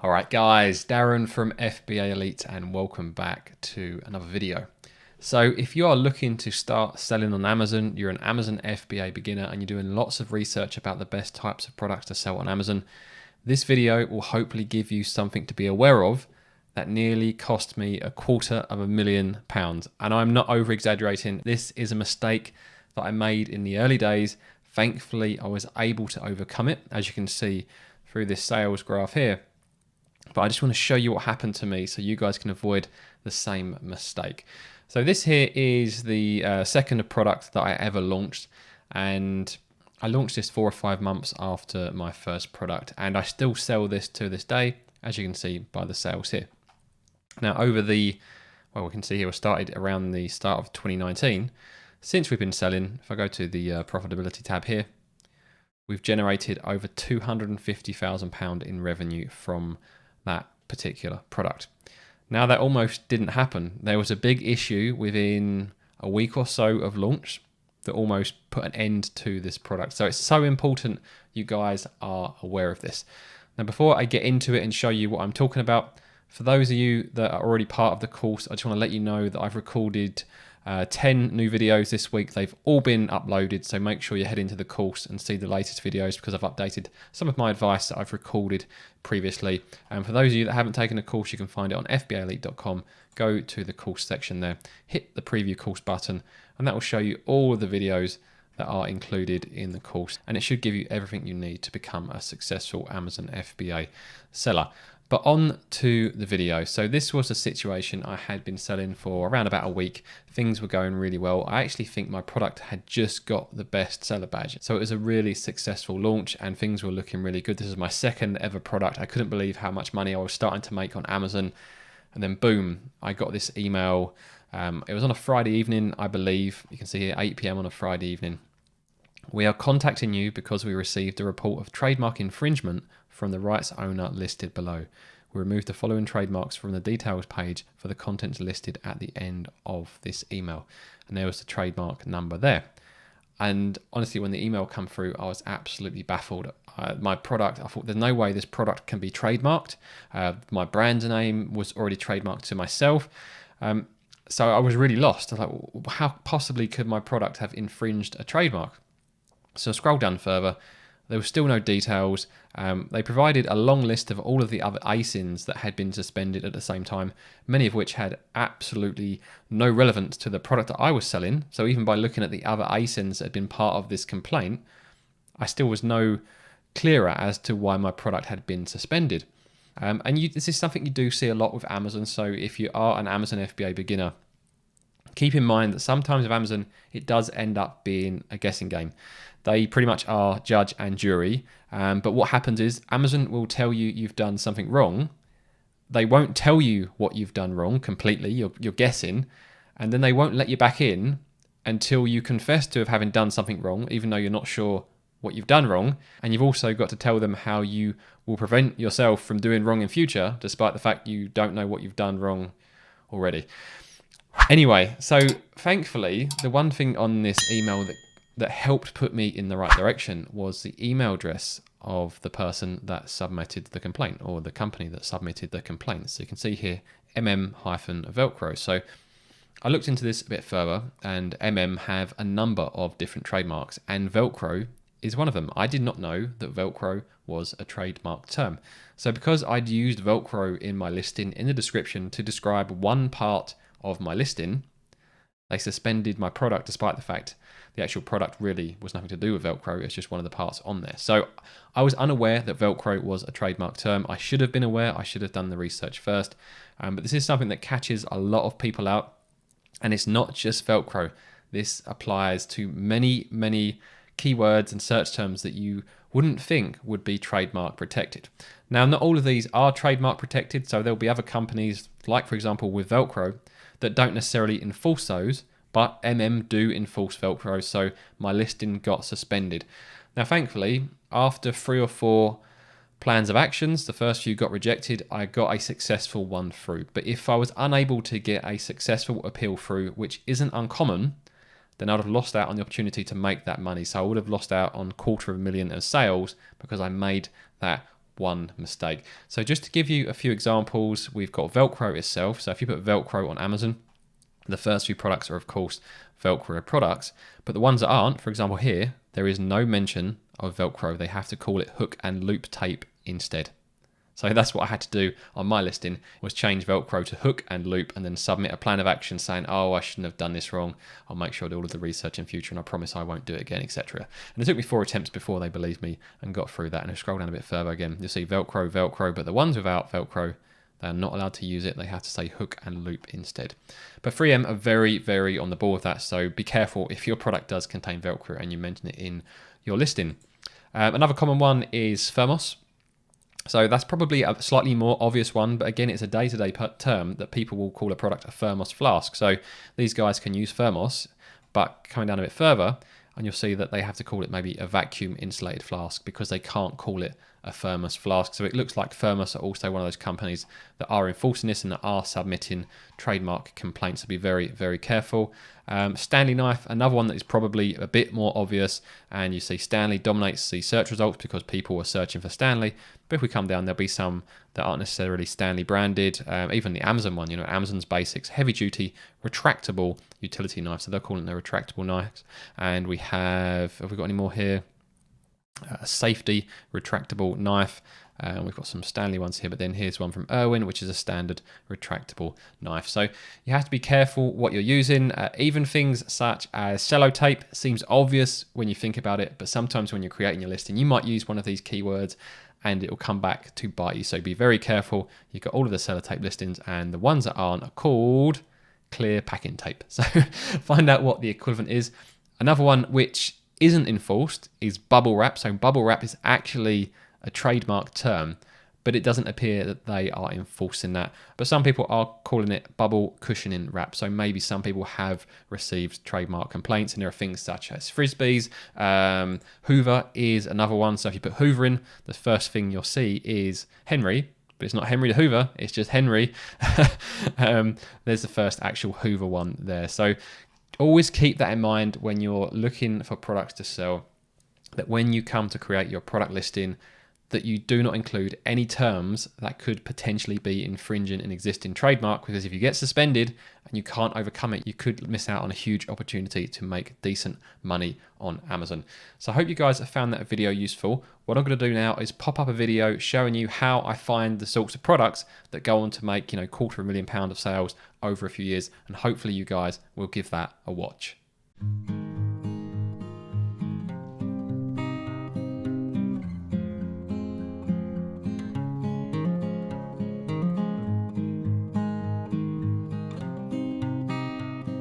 All right, guys, Darren from FBA Elite, and welcome back to another video. So if you are looking to start selling on Amazon, you're an Amazon FBA beginner and you're doing lots of research about the best types of products to sell on Amazon, this video will hopefully give you something to be aware of that nearly cost me £250,000. And I'm not over exaggerating. This is a mistake that I made in the early days. Thankfully, I was able to overcome it, as you can see through this sales graph here. But I just want to show you what happened to me so you guys can avoid the same mistake. So this here is the second product that I ever launched, and I launched this 4 or 5 months after my first product, and I still sell this to this day, as you can see by the sales here. Now over the, well, we can see here we started around the start of 2019. Since we've been selling, if I go to the profitability tab here, we've generated over £250,000 in revenue from that particular product. Now that almost didn't happen. There was a big issue within a week or so of launch that almost put an end to this product. So it's so important you guys are aware of this. Now before I get into it and show you what I'm talking about, for those of you that are already part of the course, I just want to let you know that I've recorded 10 new videos this week. They've all been uploaded, so make sure you head into the course and see the latest videos because I've updated some of my advice that I've recorded previously. And for those of you that haven't taken a course, you can find it on fbaelite.com. Go to the course section there, hit the preview course button, and that will show you all of the videos that are included in the course. And it should give you everything you need to become a successful Amazon FBA seller. But on to the video. So this was a situation I had been selling for around about a week. Things were going really well. I actually think my product had just got the best seller badge. So it was a really successful launch and things were looking really good. This is my second ever product. I couldn't believe how much money I was starting to make on Amazon. And then boom, I got this email. It was on a Friday evening, I believe. You can see here 8 PM on a Friday evening. We are contacting you because we received a report of trademark infringement from the rights owner listed below. We removed the following trademarks from the details page for the contents listed at the end of this email. And there was the trademark number there. And honestly, when the email came through, I was absolutely baffled. My product, I thought there's no way this product can be trademarked. My brand name was already trademarked to myself. So I was really lost. I was like, well, how possibly could my product have infringed a trademark? So scroll down further, there were still no details. They provided a long list of all of the other ASINs that had been suspended at the same time, many of which had absolutely no relevance to the product that I was selling. So even by looking at the other ASINs that had been part of this complaint, I still was no clearer as to why my product had been suspended. This is something you do see a lot with Amazon. So if you are an Amazon FBA beginner, keep in mind that sometimes with Amazon, it does end up being a guessing game. They pretty much are judge and jury. But what happens is Amazon will tell you you've done something wrong. They won't tell you what you've done wrong completely. You're guessing. And then they won't let you back in until you confess to having done something wrong, even though you're not sure what you've done wrong. And you've also got to tell them how you will prevent yourself from doing wrong in future, despite the fact you don't know what you've done wrong already. Anyway, so thankfully, the one thing on this email that helped put me in the right direction was the email address of the person that submitted the complaint, or the company that submitted the complaint. So you can see here, Velcro. So I looked into this a bit further, and have a number of different trademarks, and Velcro is one of them. I did not know that Velcro was a trademark term. So because I'd used Velcro in my listing in the description to describe one part of my listing, they suspended my product despite the fact the actual product really was nothing to do with Velcro. It's just one of the parts on there. So I was unaware that Velcro was a trademark term. I should have been aware. I should have done the research first. But this is something that catches a lot of people out. And it's not just Velcro. This applies to many, many keywords and search terms that you wouldn't think would be trademark protected. Now, not all of these are trademark protected. So there'll be other companies, like for example with Velcro, that don't necessarily enforce those, but do enforce Velcro, so my listing got suspended. Now, thankfully, after 3 or 4 plans of actions, the first few got rejected, I got a successful one through. But if I was unable to get a successful appeal through, which isn't uncommon, then I'd have lost out on the opportunity to make that money. So I would have lost out on $250,000 of sales because I made that one mistake. So just to give you a few examples, we've got Velcro itself. So if you put Velcro on Amazon, the first few products are of course Velcro products, but the ones that aren't, for example here, there is no mention of Velcro. They have to call it hook and loop tape instead. So that's what I had to do on my listing, was change Velcro to hook and loop and then submit a plan of action saying, oh, I shouldn't have done this wrong. I'll make sure I do all of the research in future and I promise I won't do it again, etc. And it took me 4 attempts before they believed me and got through that. And if you scroll down a bit further again, you'll see Velcro, Velcro, but the ones without Velcro, they're not allowed to use it. They have to say hook and loop instead. But 3M are very, very on the ball with that. So be careful if your product does contain Velcro and you mention it in your listing. Another common one is Thermos. So that's probably a slightly more obvious one, but again, it's a day-to-day term that people will call a product a Thermos flask. So these guys can use Thermos, but coming down a bit further, and you'll see that they have to call it maybe a vacuum insulated flask because they can't call it a Thermos flask. So it looks like Thermos are also one of those companies that are enforcing this and that are submitting trademark complaints. So be very, very careful. Stanley Knife, another one that is probably a bit more obvious, and you see Stanley dominates the search results because people are searching for Stanley. But if we come down, there'll be some that aren't necessarily Stanley branded. Even the Amazon one, Amazon's Basics, heavy duty, retractable utility knife. So they're calling it retractable knives. And we have we got any more here? A safety retractable knife. We've got some Stanley ones here, but then here's one from Irwin, which is a standard retractable knife. So you have to be careful what you're using. Even things such as Cello Tape seems obvious when you think about it, but sometimes when you're creating your listing, you might use one of these keywords and it will come back to bite you. So be very careful. You've got all of the Cello Tape listings, and the ones that aren't are called clear packing tape. So find out what the equivalent is. Another one which isn't enforced is bubble wrap. So bubble wrap is actually a trademark term, but it doesn't appear that they are enforcing that. But some people are calling it bubble cushioning wrap. So maybe some people have received trademark complaints, and there are things such as frisbees. Hoover is another one. So if you put Hoover in, the first thing you'll see is Henry, but it's not Henry the Hoover, it's just Henry. There's the first actual Hoover one there. So always keep that in mind when you're looking for products to sell, that when you come to create your product listing, that you do not include any terms that could potentially be infringing an existing trademark, because if you get suspended and you can't overcome it, you could miss out on a huge opportunity to make decent money on Amazon. So I hope you guys have found that video useful. What I'm going to do now is pop up a video showing you how I find the sorts of products that go on to make, £250,000 of sales over a few years, and hopefully you guys will give that a watch.